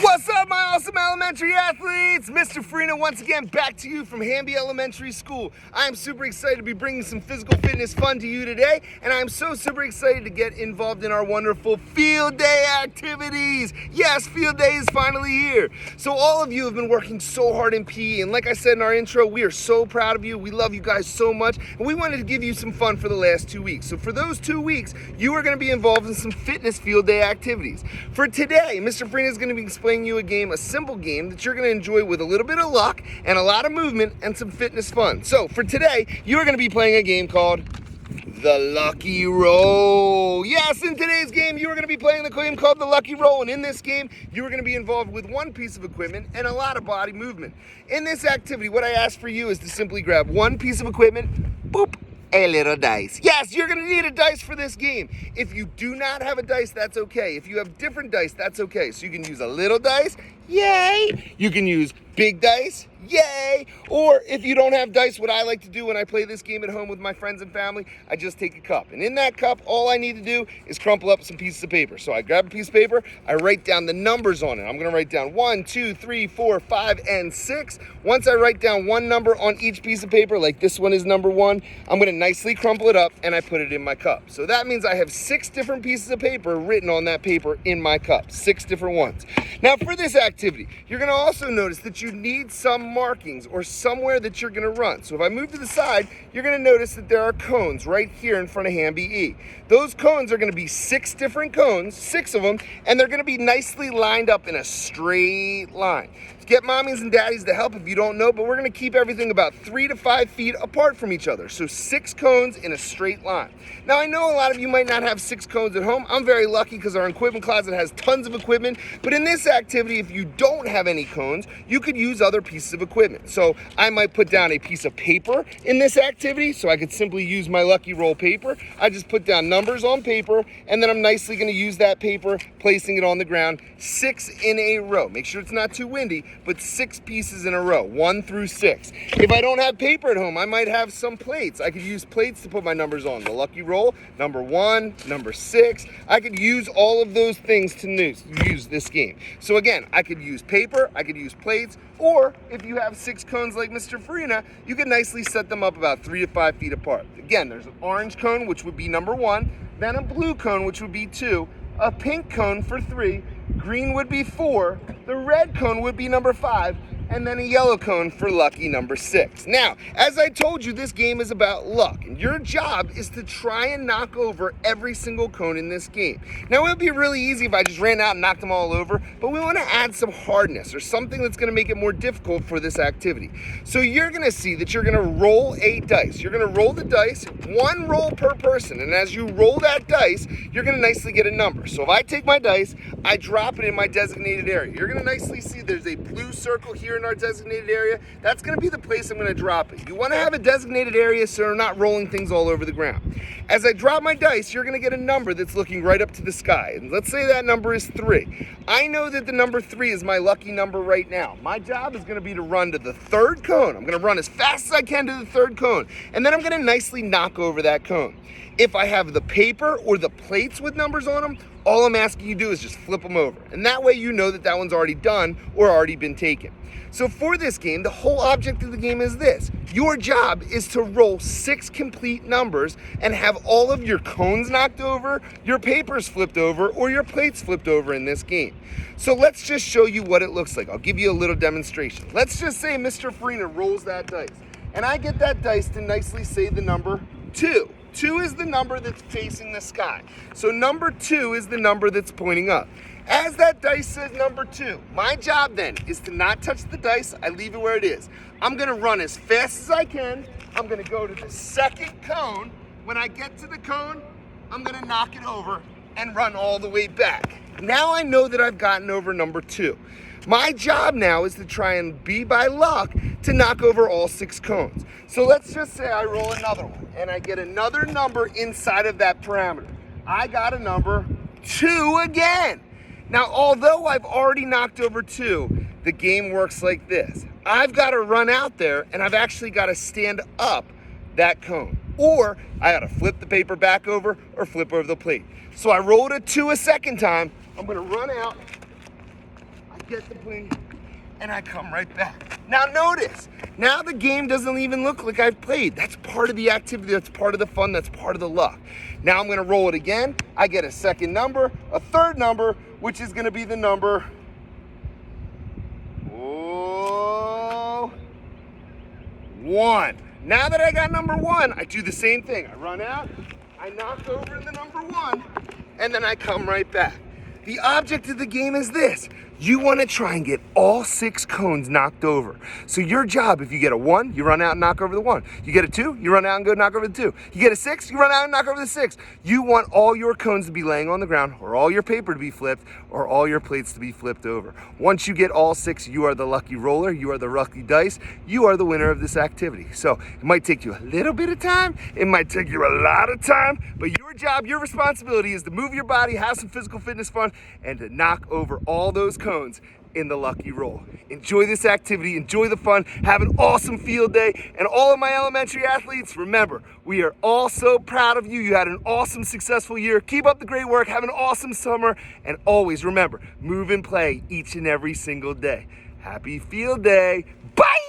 What's up, my awesome elementary athletes? Mr. Farina once again back to you from Hamby Elementary School. I am super excited to be bringing some physical fitness fun to you today, and I am so super excited to get involved in our wonderful field day activities. Yes, field day is finally here. So all of you have been working so hard in PE, and like I said in our intro, we are so proud of you. We love you guys so much, and we wanted to give you some fun for the last 2 weeks. So for those 2 weeks, you are going to be involved in some fitness field day activities. For today, Mr. Farina is going to be explaining you a simple game that you're going to enjoy with a little bit of luck and a lot of movement and some fitness fun. So for today, you are going to be playing a game called the Lucky Roll. Yes, in today's game, you are going to be playing the game called the Lucky Roll, and in this game, you are going to be involved with one piece of equipment and a lot of body movement. In this activity, what I ask for you is to simply grab one piece of equipment, boop, a little dice. Yes, you're gonna need a dice for this game. If you do not have a dice, that's okay. If you have different dice, that's okay. So you can use a little dice, yay. You can use big dice, yay. Or if you don't have dice, what I like to do when I play this game at home with my friends and family, I just take a cup. And in that cup, all I need to do is crumple up some pieces of paper. So I grab a piece of paper, I write down the numbers on it. I'm gonna write down 1, 2, 3, 4, 5, and 6. Once I write down one number on each piece of paper, like this one is number 1, I'm gonna nicely crumple it up and I put it in my cup. So that means I have 6 different pieces of paper written on that paper in my cup, 6 different ones. Now for this activity, you're gonna also notice that you need some markings or somewhere that you're gonna run. So if I move to the side, you're gonna notice that there are cones right here in front of Hamby E. Those cones are gonna be 6 different cones, 6 of them, and they're gonna be nicely lined up in a straight line. Get mommies and daddies to help if you don't know, but we're gonna keep everything about 3 to 5 feet apart from each other. So 6 cones in a straight line. Now I know a lot of you might not have 6 cones at home. I'm very lucky because our equipment closet has tons of equipment, but in this activity, if you don't have any cones, you could use other pieces of equipment. So I might put down a piece of paper in this activity, so I could simply use my Lucky Roll paper. I just put down numbers on paper, and then I'm nicely gonna use that paper, placing it on the ground, 6 in a row. Make sure it's not too windy, but 6 pieces in a row, 1 through 6. If I don't have paper at home, I might have some plates. I could use plates to put my numbers on. The Lucky Roll, number 1, number 6. I could use all of those things to use this game. So again, I could use paper, I could use plates, or if you have 6 cones like Mr. Farina, you could nicely set them up about 3 to 5 feet apart. Again, there's an orange cone, which would be number 1, then a blue cone, which would be 2, a pink cone for 3, green would be 4, the red cone would be number 5, and then a yellow cone for lucky number 6. Now, as I told you, this game is about luck, and your job is to try and knock over every single cone in this game. Now, it would be really easy if I just ran out and knocked them all over, but we want to add some hardness or something that's going to make it more difficult for this activity. So you're going to see that you're going to roll a dice. You're going to roll the dice, 1 roll per person, and as you roll that dice, you're going to nicely get a number. So if I take my dice, I drop it in my designated area. You're going to nicely see there's a blue circle here in our designated area. That's going to be the place I'm going to drop it. You want to have a designated area so you're not rolling things all over the ground. As I drop my dice, you're going to get a number that's looking right up to the sky. And let's say that number is 3. I know that the number 3 is my lucky number right now. My job is going to be to run to the 3rd cone. I'm going to run as fast as I can to the 3rd cone. And then I'm going to nicely knock over that cone. If I have the paper or the plates with numbers on them, all I'm asking you to do is just flip them over. And that way you know that that one's already done or already been taken. So for this game, the whole object of the game is this. Your job is to roll 6 complete numbers and have all of your cones knocked over, your papers flipped over, or your plates flipped over in this game. So let's just show you what it looks like. I'll give you a little demonstration. Let's just say Mr. Farina rolls that dice, and I get that dice to nicely say the number 2. 2 is the number that's facing the sky. So number 2 is the number that's pointing up. As that dice says number 2, my job then is to not touch the dice. I leave it where it is. I'm gonna run as fast as I can. I'm gonna go to the 2nd cone. When I get to the cone, I'm gonna knock it over and run all the way back. Now I know that I've gotten over number 2. My job now is to try and be by luck to knock over all 6 cones. So let's just say I roll another one and I get another number inside of that parameter. I got a number 2 again. Now, although I've already knocked over 2, the game works like this. I've got to run out there and I've actually got to stand up that cone. Or I got to flip the paper back over or flip over the plate. So I rolled a 2 a second time. I'm going to run out. I get the bling, and I come right back. Now notice, now the game doesn't even look like I've played. That's part of the activity, that's part of the fun, that's part of the luck. Now I'm gonna roll it again. I get a second number, a third number, which is gonna be the number 1. Now that I got number 1, I do the same thing. I run out, I knock over the number 1, and then I come right back. The object of the game is this. You want to try and get all 6 cones knocked over. So your job, if you get a 1, you run out and knock over the 1. You get a 2, you run out and go knock over the 2. You get a 6, you run out and knock over the 6. You want all your cones to be laying on the ground, or all your paper to be flipped, or all your plates to be flipped over. Once you get all 6, you are the lucky roller, you are the lucky dice, you are the winner of this activity. So it might take you a little bit of time, it might take you a lot of time, but your job, your responsibility is to move your body, have some physical fitness fun, and to knock over all those cones in the lucky roll. Enjoy this activity, enjoy the fun, have an awesome field day, and all of my elementary athletes, remember, we are all so proud of you. You had an awesome, successful year. Keep up the great work, have an awesome summer, and always remember, move and play each and every single day. Happy field day. Bye!